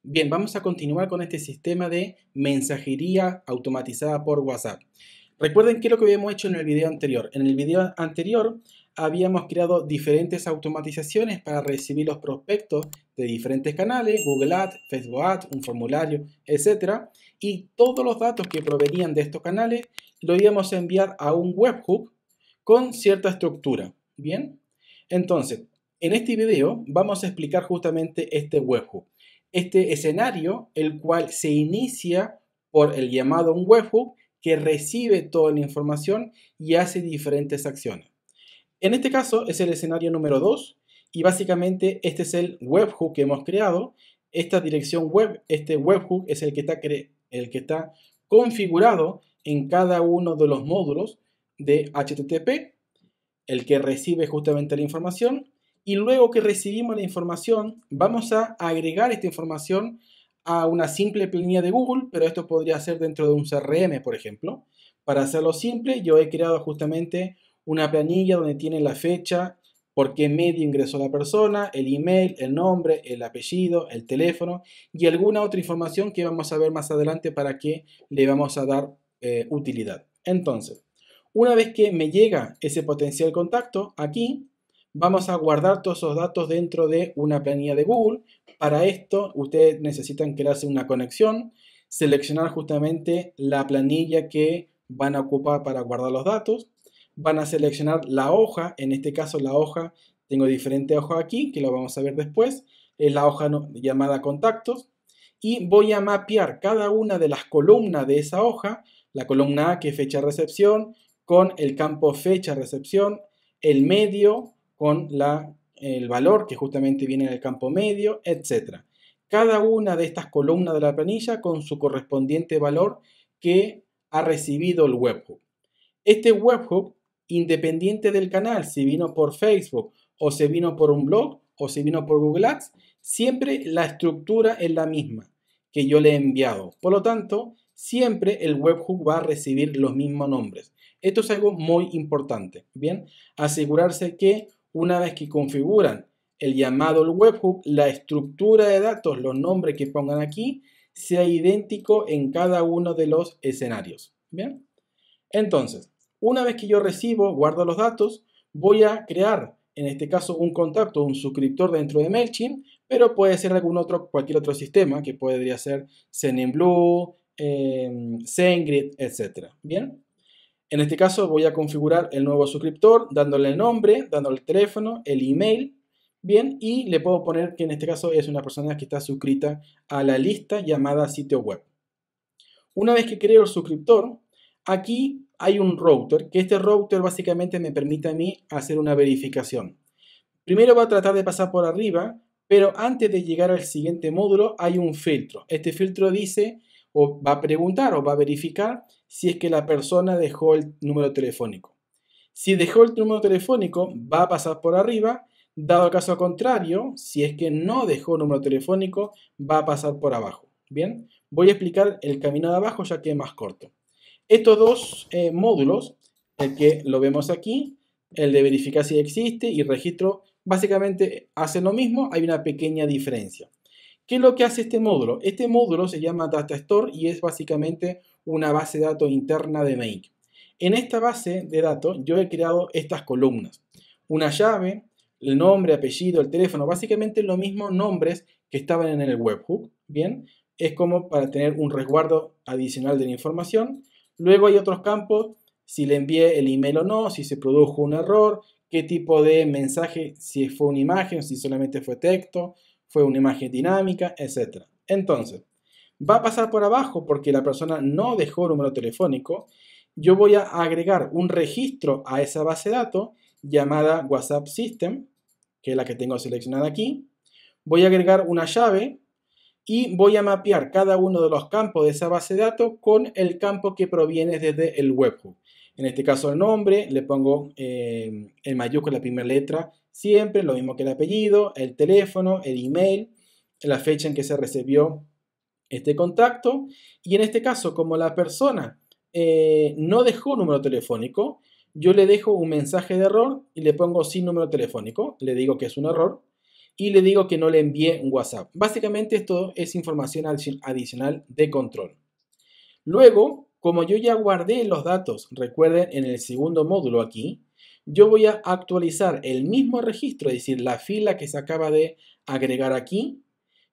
Bien, vamos a continuar con este sistema de mensajería automatizada por WhatsApp. Recuerden qué es lo que habíamos hecho en el video anterior. En el video anterior habíamos creado diferentes automatizaciones para recibir los prospectos de diferentes canales, Google Ads, Facebook Ads, un formulario, etc. Y todos los datos que provenían de estos canales lo íbamos a enviar a un webhook con cierta estructura. Bien, entonces, en este video vamos a explicar justamente este webhook. Este escenario, el cual se inicia por el llamado a un webhook que recibe toda la información y hace diferentes acciones. En este caso es el escenario número 2 y básicamente este es el webhook que hemos creado. Esta dirección web, este webhook es el que está configurado en cada uno de los módulos de HTTP, el que recibe justamente la información. Y luego que recibimos la información, vamos a agregar esta información a una simple planilla de Google, pero esto podría ser dentro de un CRM, por ejemplo. Para hacerlo simple, yo he creado justamente una planilla donde tiene la fecha, por qué medio ingresó la persona, el email, el nombre, el apellido, el teléfono y alguna otra información que vamos a ver más adelante para que le vamos a dar utilidad. Entonces, una vez que me llega ese potencial contacto, aquí vamos a guardar todos esos datos dentro de una planilla de Google. Para esto, ustedes necesitan crearse una conexión, seleccionar justamente la planilla que van a ocupar para guardar los datos. Van a seleccionar la hoja, en este caso la hoja, tengo diferentes hojas aquí, que lo vamos a ver después, es la hoja llamada contactos. Y voy a mapear cada una de las columnas de esa hoja, la columna A que es fecha de recepción, con el campo fecha recepción, el medio con el valor que justamente viene en el campo medio, etc. Cada una de estas columnas de la planilla con su correspondiente valor que ha recibido el webhook. Este webhook, independiente del canal, si vino por Facebook o si vino por un blog o si vino por Google Ads, siempre la estructura es la misma que yo le he enviado. Por lo tanto, siempre el webhook va a recibir los mismos nombres. Esto es algo muy importante, ¿bien? Asegurarse que una vez que configuran el llamado al webhook, la estructura de datos, los nombres que pongan aquí, sea idéntico en cada uno de los escenarios, ¿bien? Entonces, una vez que yo recibo, guardo los datos, voy a crear, en este caso, un contacto, un suscriptor dentro de MailChimp, pero puede ser cualquier otro sistema, que podría ser Sendinblue, SendGrid, etc. ¿Bien? En este caso voy a configurar el nuevo suscriptor dándole el nombre, dándole el teléfono, el email, bien, y le puedo poner que en este caso es una persona que está suscrita a la lista llamada sitio web. Una vez que creo el suscriptor, aquí hay un router, que este router básicamente me permite a mí hacer una verificación. Primero va a tratar de pasar por arriba, pero antes de llegar al siguiente módulo hay un filtro. Este filtro dice o va a preguntar o va a verificar si es que la persona dejó el número telefónico. Si dejó el número telefónico, va a pasar por arriba. Dado el caso contrario, si es que no dejó el número telefónico, va a pasar por abajo. Bien, voy a explicar el camino de abajo ya que es más corto. Estos dos módulos, el que lo vemos aquí, el de verificar si existe y registro, básicamente hacen lo mismo, hay una pequeña diferencia. ¿Qué es lo que hace este módulo? Este módulo se llama Data Store y es básicamente una base de datos interna de Make. En esta base de datos yo he creado estas columnas. Una llave, el nombre, apellido, el teléfono, básicamente los mismos nombres que estaban en el webhook. Bien, es como para tener un resguardo adicional de la información. Luego hay otros campos, si le envié el email o no, si se produjo un error, qué tipo de mensaje, si fue una imagen, si solamente fue texto, fue una imagen dinámica, etc. Entonces, va a pasar por abajo porque la persona no dejó número telefónico. Yo voy a agregar un registro a esa base de datos llamada WhatsApp System, que es la que tengo seleccionada aquí. Voy a agregar una llave y voy a mapear cada uno de los campos de esa base de datos con el campo que proviene desde el webhook. En este caso el nombre, le pongo en mayúscula la primera letra, siempre lo mismo que el apellido, el teléfono, el email, la fecha en que se recibió este contacto. Y en este caso, como la persona no dejó número telefónico, yo le dejo un mensaje de error y le pongo sin número telefónico, le digo que es un error. y le digo que no le envíe un WhatsApp. Básicamente esto es información adicional de control. Luego, como yo ya guardé los datos, recuerden en el segundo módulo aquí, yo voy a actualizar el mismo registro, es decir, la fila que se acaba de agregar aquí,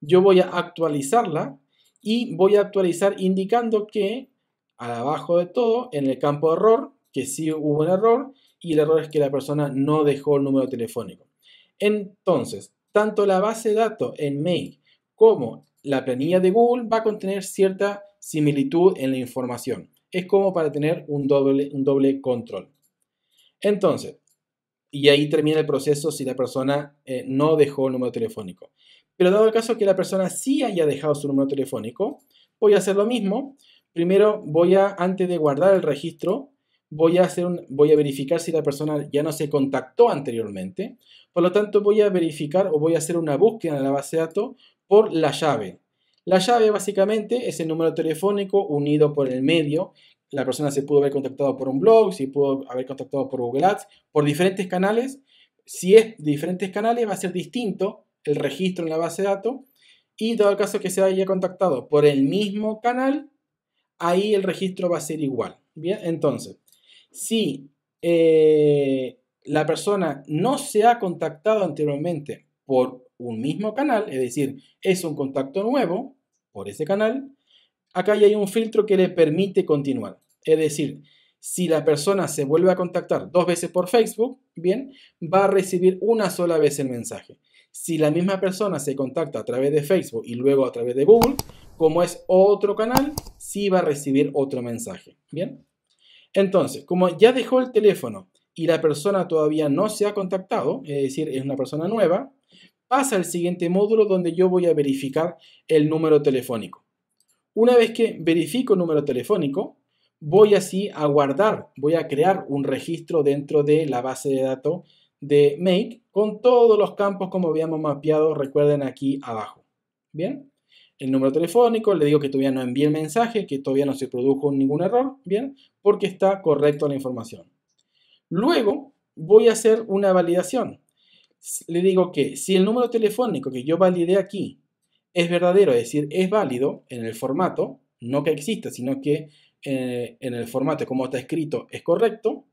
yo voy a actualizarla y voy a actualizar indicando que abajo de todo, en el campo de error, que sí hubo un error y el error es que la persona no dejó el número telefónico. Entonces, tanto la base de datos en Make como la planilla de Google va a contener cierta similitud en la información. Es como para tener un doble control. Entonces, y ahí termina el proceso si la persona no dejó el número telefónico. Pero dado el caso que la persona sí haya dejado su número telefónico, voy a hacer lo mismo. Primero antes de guardar el registro, voy a verificar si la persona ya no se contactó anteriormente. Por lo tanto, voy a verificar o voy a hacer una búsqueda en la base de datos por la llave. La llave básicamente es el número telefónico unido por el medio. La persona se pudo haber contactado por un blog, se pudo haber contactado por Google Ads, por diferentes canales. Si es diferentes canales, va a ser distinto el registro en la base de datos. Y dado el caso que se haya contactado por el mismo canal, ahí el registro va a ser igual. Bien, entonces, si la persona no se ha contactado anteriormente por un mismo canal, es decir, es un contacto nuevo por ese canal, acá ya hay un filtro que le permite continuar. Es decir, si la persona se vuelve a contactar 2 veces por Facebook, bien, va a recibir una sola vez el mensaje. Si la misma persona se contacta a través de Facebook y luego a través de Google, como es otro canal, sí va a recibir otro mensaje. Bien. Entonces, como ya dejó el teléfono y la persona todavía no se ha contactado, es decir, es una persona nueva, pasa al siguiente módulo donde yo voy a verificar el número telefónico. Una vez que verifico el número telefónico, voy así a guardar, voy a crear un registro dentro de la base de datos de Make con todos los campos como habíamos mapeado, recuerden aquí abajo. Bien, el número telefónico, le digo que todavía no envié el mensaje, que todavía no se produjo ningún error, bien, porque está correcta la información. Luego voy a hacer una validación. Le digo que si el número telefónico que yo validé aquí es verdadero, es decir, es válido en el formato, no que exista, sino que en el formato como está escrito es correcto,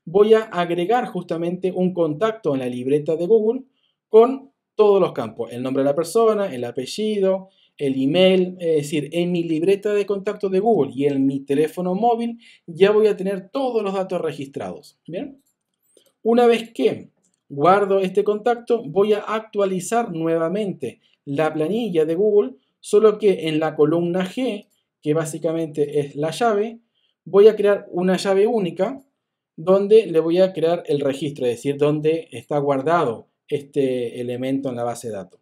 voy a agregar justamente un contacto en la libreta de Google con todos los campos, el nombre de la persona, el apellido, el email, es decir, en mi libreta de contacto de Google y en mi teléfono móvil ya voy a tener todos los datos registrados. Bien, una vez que guardo este contacto, voy a actualizar nuevamente la planilla de Google, solo que en la columna G, que básicamente es la llave, voy a crear una llave única donde le voy a crear el registro, es decir, donde está guardado este elemento en la base de datos.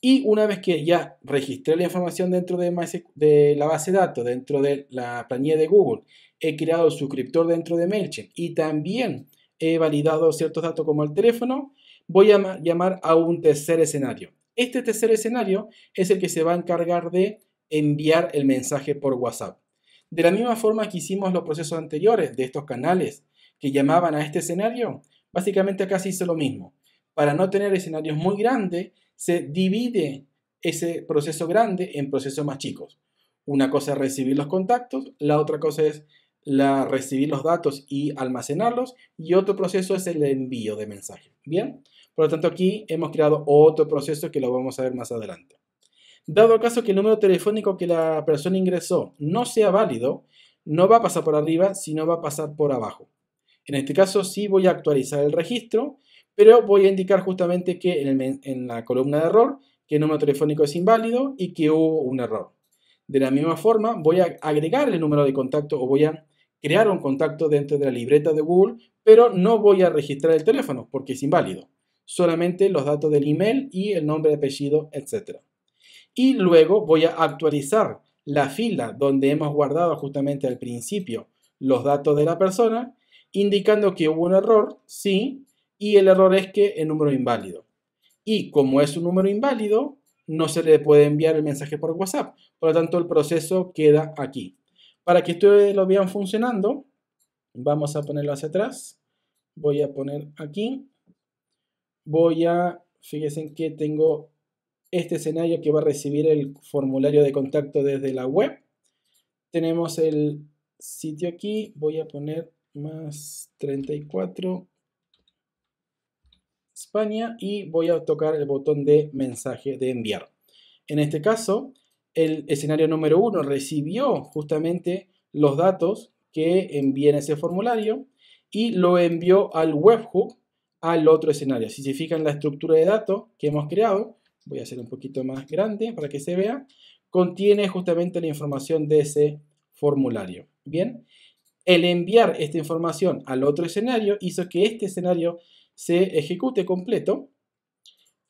Y una vez que ya registré la información dentro de la base de datos, dentro de la planilla de Google, he creado el suscriptor dentro de MailChimp y también he validado ciertos datos como el teléfono, voy a llamar a un tercer escenario. Este tercer escenario es el que se va a encargar de enviar el mensaje por WhatsApp. De la misma forma que hicimos los procesos anteriores de estos canales que llamaban a este escenario, básicamente acá se hizo lo mismo. Para no tener escenarios muy grandes, se divide ese proceso grande en procesos más chicos. Una cosa es recibir los contactos, la otra cosa es recibir los datos y almacenarlos, y otro proceso es el envío de mensajes. Bien, por lo tanto aquí hemos creado otro proceso que lo vamos a ver más adelante. Dado el caso que el número telefónico que la persona ingresó no sea válido, no va a pasar por arriba, sino va a pasar por abajo. En este caso sí voy a actualizar el registro, pero voy a indicar justamente que en la columna de error que el número telefónico es inválido y que hubo un error. De la misma forma, voy a agregar el número de contacto o voy a crear un contacto dentro de la libreta de Google, pero no voy a registrar el teléfono porque es inválido. Solamente los datos del email y el nombre, apellido, etc. Y luego voy a actualizar la fila donde hemos guardado justamente al principio los datos de la persona, indicando que hubo un error, sí, y el error es que el número es inválido. Y como es un número inválido, no se le puede enviar el mensaje por WhatsApp. Por lo tanto, el proceso queda aquí. Para que ustedes lo vean funcionando, vamos a ponerlo hacia atrás. Voy a poner aquí. Voy a fíjense que tengo este escenario que va a recibir el formulario de contacto desde la web. Tenemos el sitio aquí, voy a poner más 34 España y voy a tocar el botón de mensaje de enviar. En este caso, el escenario número 1 recibió justamente los datos que envié en ese formulario y lo envió al webhook al otro escenario. Si se fijan en la estructura de datos que hemos creado, voy a hacer un poquito más grande para que se vea, contiene justamente la información de ese formulario. Bien, el enviar esta información al otro escenario hizo que este escenario se ejecute completo,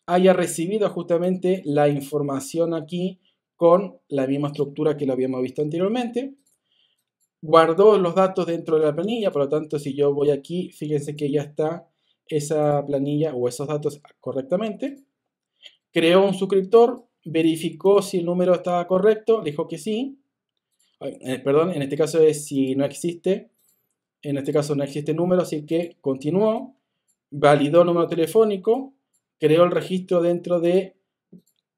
haya recibido justamente la información aquí con la misma estructura que lo habíamos visto anteriormente, guardó los datos dentro de la planilla, por lo tanto si yo voy aquí, fíjense que ya está esa planilla o esos datos correctamente, creó un suscriptor, verificó si el número estaba correcto, dijo que sí, perdón, en este caso es si no existe, en este caso no existe número, así que continuó, validó el número telefónico, creó el registro dentro de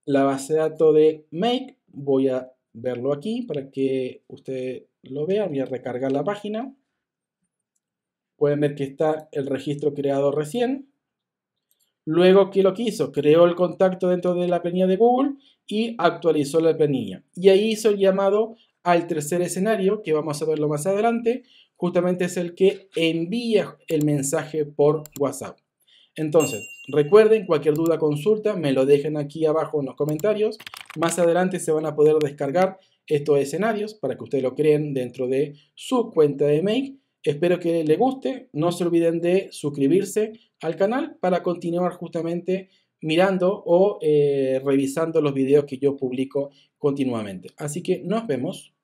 la base de datos de Make. Voy a verlo aquí para que ustedes lo vean. Voy a recargar la página. Pueden ver que está el registro creado recién. Luego, ¿qué lo que hizo? Creó el contacto dentro de la planilla de Google y actualizó la planilla. Y ahí hizo el llamado al tercer escenario, que vamos a verlo más adelante. Justamente es el que envía el mensaje por WhatsApp. Entonces, recuerden, cualquier duda, consulta, me lo dejen aquí abajo en los comentarios. Más adelante se van a poder descargar estos escenarios para que ustedes lo creen dentro de su cuenta de Make. Espero que les guste. No se olviden de suscribirse al canal para continuar justamente mirando o revisando los videos que yo publico continuamente. Así que nos vemos.